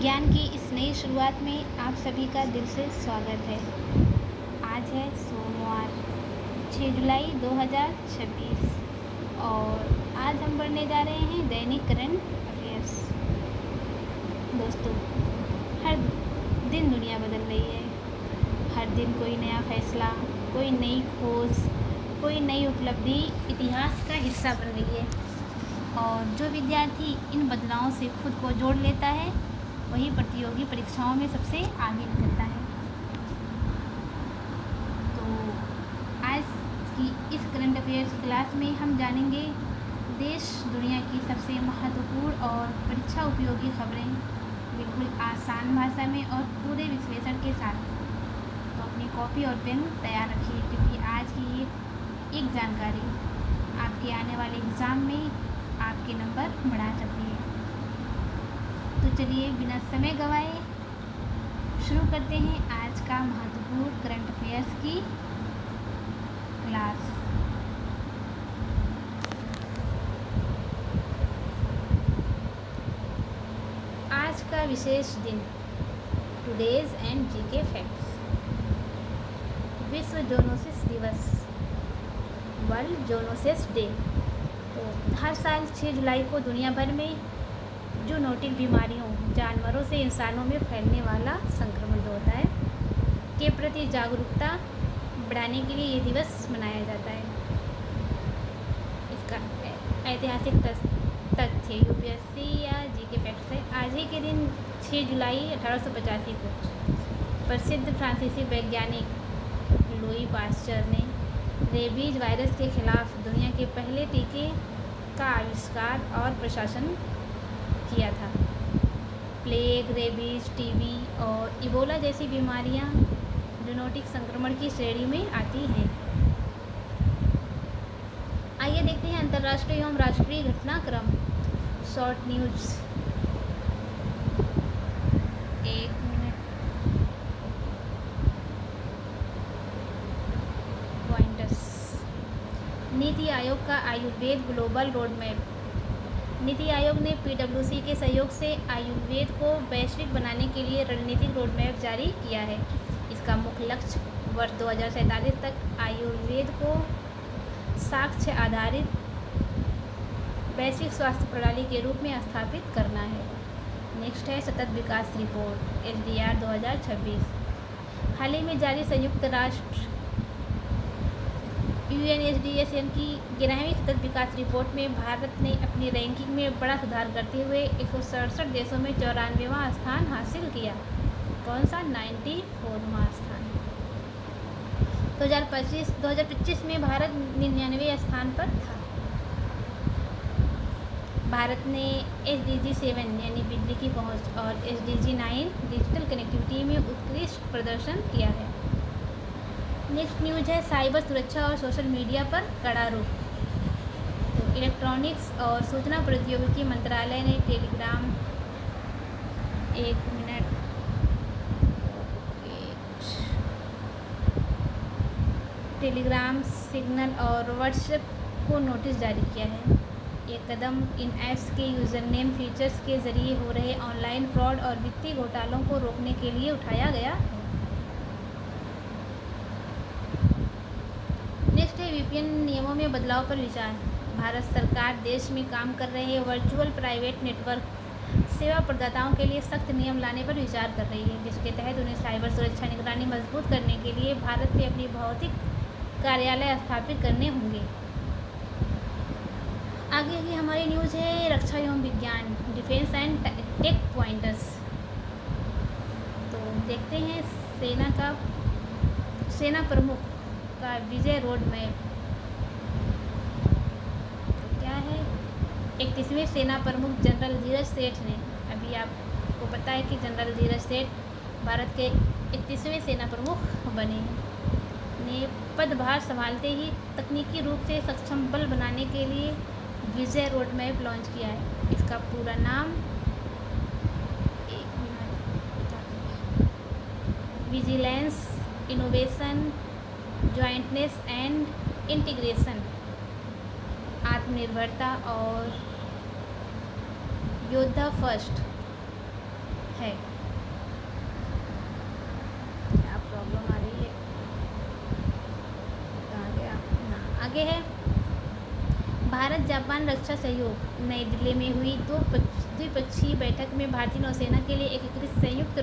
ज्ञान की इस नई शुरुआत में आप सभी का दिल से स्वागत है। आज है सोमवार 6 जुलाई 2026 और आज हम पढ़ने जा रहे हैं दैनिक करंट अफेयर्स। दोस्तों, हर दिन दुनिया बदल रही है। हर दिन कोई नया फैसला, कोई नई खोज, कोई नई उपलब्धि इतिहास का हिस्सा बन रही है और जो विद्यार्थी इन बदलावों से खुद को जोड़ लेता है वही प्रतियोगी परीक्षाओं में सबसे आगे निकलता है। तो आज की इस करंट अफेयर्स क्लास में हम जानेंगे देश दुनिया की सबसे महत्वपूर्ण और परीक्षा उपयोगी खबरें बिल्कुल आसान भाषा में और पूरे विश्लेषण के साथ। तो अपनी कॉपी और पेन तैयार रखिए क्योंकि आज की ये एक जानकारी आपके आने वाले एग्ज़ाम में आपके नंबर बढ़ा सकती है। तो चलिए बिना समय गवाए शुरू करते हैं आज का महत्वपूर्ण करंट अफेयर्स की क्लास। आज का विशेष दिन, टुडेज एंड जीके फैक्ट्स। विश्व जोनोसिस दिवस, वर्ल्ड जोनोसिस डे। तो हर साल 6 जुलाई को दुनिया भर में जूनोटिक बीमारियों, जानवरों से इंसानों में फैलने वाला संक्रमण जो होता है के प्रति जागरूकता बढ़ाने के लिए ये दिवस मनाया जाता है। इसका ऐतिहासिक तथ्य यूपीएससी या जीके फैक्ट्स है। आज ही के दिन 6 जुलाई 1885 को प्रसिद्ध फ्रांसीसी वैज्ञानिक लुई पास्चर ने रेबीज वायरस के खिलाफ दुनिया के पहले टीके का आविष्कार और प्रशासन किया था। प्लेग, रेबीज, टीबी और इबोला जैसी बीमारियां जूनोटिक संक्रमण की श्रेणी में आती हैं। आइए देखते हैं अंतर्राष्ट्रीय एवं राष्ट्रीय घटनाक्रम। Short news. एक मिनट, पॉइंटर्स। नीति आयोग का Ayurveda global road map. NITI Aayog ने पीडब्ल्यूसी के सहयोग से आयुर्वेद को वैश्विक बनाने के लिए रणनीतिक रोड मैप जारी किया है। इसका मुख्य लक्ष्य वर्ष 2047 तक आयुर्वेद को साक्ष्य आधारित वैश्विक स्वास्थ्य प्रणाली के रूप में स्थापित करना है। नेक्स्ट है सतत विकास रिपोर्ट SDR 2026। हाल ही में जारी संयुक्त राष्ट्र UNSDSM की 11वीं सतत विकास रिपोर्ट में भारत ने अपनी रैंकिंग में बड़ा सुधार करते हुए 167 देशों में 94वां स्थान हासिल किया। कौन सा? 94वां स्थान। 2025 में भारत 99वें स्थान पर था। भारत ने SDG 7 यानी बिजली की पहुंच और SDG 9 डिजिटल कनेक्टिविटी में उत्कृष्ट प्रदर्शन किया है। नेक्स्ट न्यूज है साइबर सुरक्षा और सोशल मीडिया पर कड़ा रुख। तो इलेक्ट्रॉनिक्स और सूचना प्रौद्योगिकी मंत्रालय ने टेलीग्राम, सिग्नल और व्हाट्सएप को नोटिस जारी किया है। ये कदम इन ऐप्स के यूज़र नेम फीचर्स के जरिए हो रहे ऑनलाइन फ्रॉड और वित्तीय घोटालों को रोकने के लिए उठाया गया है। नेक्स्ट है VPN नियमों में बदलाव पर विचार। भारत सरकार देश में काम कर रहे वर्चुअल प्राइवेट नेटवर्क सेवा प्रदाताओं के लिए सख्त नियम लाने पर विचार कर रही है, जिसके तहत उन्हें साइबर सुरक्षा निगरानी मजबूत करने के लिए भारत में अपनी भौतिक कार्यालय स्थापित करने होंगे। आगे की हमारी न्यूज़ है रक्षा एवं विज्ञान, डिफेंस एंड टेक पॉइंटर्स। तो देखते हैं सेना प्रमुख का विजय रोड मैप। तो क्या है? 31वें सेना प्रमुख जनरल धीरज सेठ ने, अभी आपको पता है कि जनरल धीरज सेठ भारत के 31वें सेना प्रमुख बने हैं, ने पदभार संभालते ही तकनीकी रूप से सक्षम बल बनाने के लिए विजय रोड मैप लॉन्च किया है। इसका पूरा नाम vigilance, innovation, jointness and integration, आत्मनिर्भरता और योद्धा फर्स्ट है। क्या प्रॉब्लम आ रही है? कहाँ गया? हाँ, आगे है। भारत जापान रक्षा सहयोग। नई दिल्ली में हुई द्विपक्षीय बैठक में भारतीय नौसेना के लिए एकीकृत संयुक्त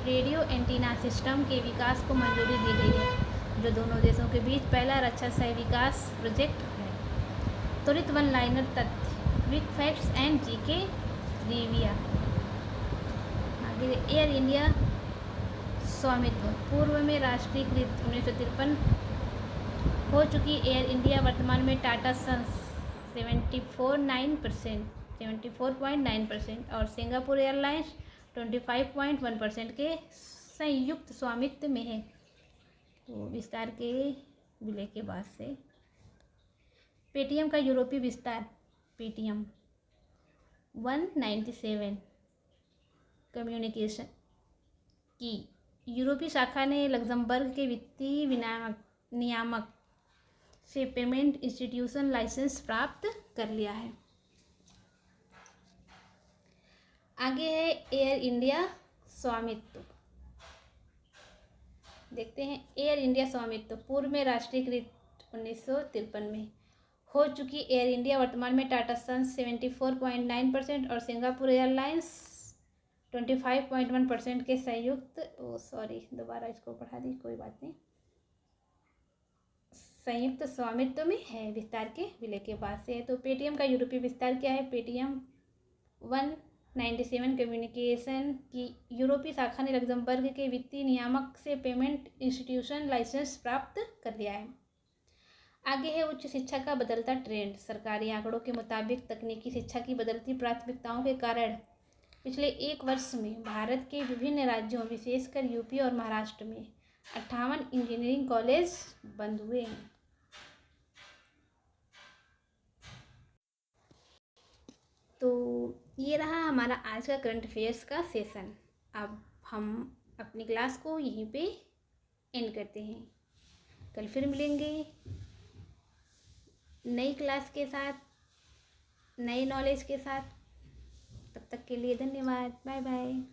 रेडियो एंटीना सिस्टम के विकास को मंजूरी दी गई है, जो दोनों देशों के बीच पहला रक्षा सह विकास प्रोजेक्ट है। त्वरित वन लाइनर तथ्य, quick facts and GK trivia. आगे एयर इंडिया स्वामित्व। पूर्व में राष्ट्रीयकृत 1953 हो चुकी एयर इंडिया वर्तमान में टाटा सन्स 74.9% और सिंगापुर एयरलाइंस 25.1% के संयुक्त स्वामित्व में है। तो विस्तार के विलय के बाद से पेटीएम का यूरोपीय विस्तार। पेटीएम 197 कम्युनिकेशन की यूरोपीय शाखा ने लक्जमबर्ग के वित्तीय नियामक से पेमेंट इंस्टीट्यूशन लाइसेंस प्राप्त कर लिया है। आगे है एयर इंडिया स्वामित्व। देखते हैं एयर इंडिया स्वामित्व। पूर्व में राष्ट्रीयकृत 1953 में हो चुकी एयर इंडिया वर्तमान में टाटा सन्स 74.9% और सिंगापुर एयरलाइंस 25.1% के संयुक्त दोबारा इसको पढ़ा दी, कोई बात नहीं, संयुक्त स्वामित्व में है। विस्तार के विलय के बाद से। तो पेटीएम का यूरोपीय विस्तार क्या है? पेटीएम 197 कम्युनिकेशन की यूरोपीय शाखा ने लक्जमबर्ग के वित्तीय नियामक से पेमेंट इंस्टीट्यूशन लाइसेंस प्राप्त कर लिया है। आगे है उच्च शिक्षा का बदलता ट्रेंड। सरकारी आंकड़ों के मुताबिक तकनीकी शिक्षा की बदलती प्राथमिकताओं के कारण पिछले एक वर्ष में भारत के विभिन्न राज्यों, विशेषकर यूपी और महाराष्ट्र में 58 इंजीनियरिंग कॉलेज बंद हुए हैं। तो ये रहा हमारा आज का करंट अफेयर्स का सेशन। अब हम अपनी क्लास को यहीं पे एंड करते हैं। कल फिर मिलेंगे नई क्लास के साथ, नए नॉलेज के साथ। तब तक के लिए धन्यवाद। Bye bye.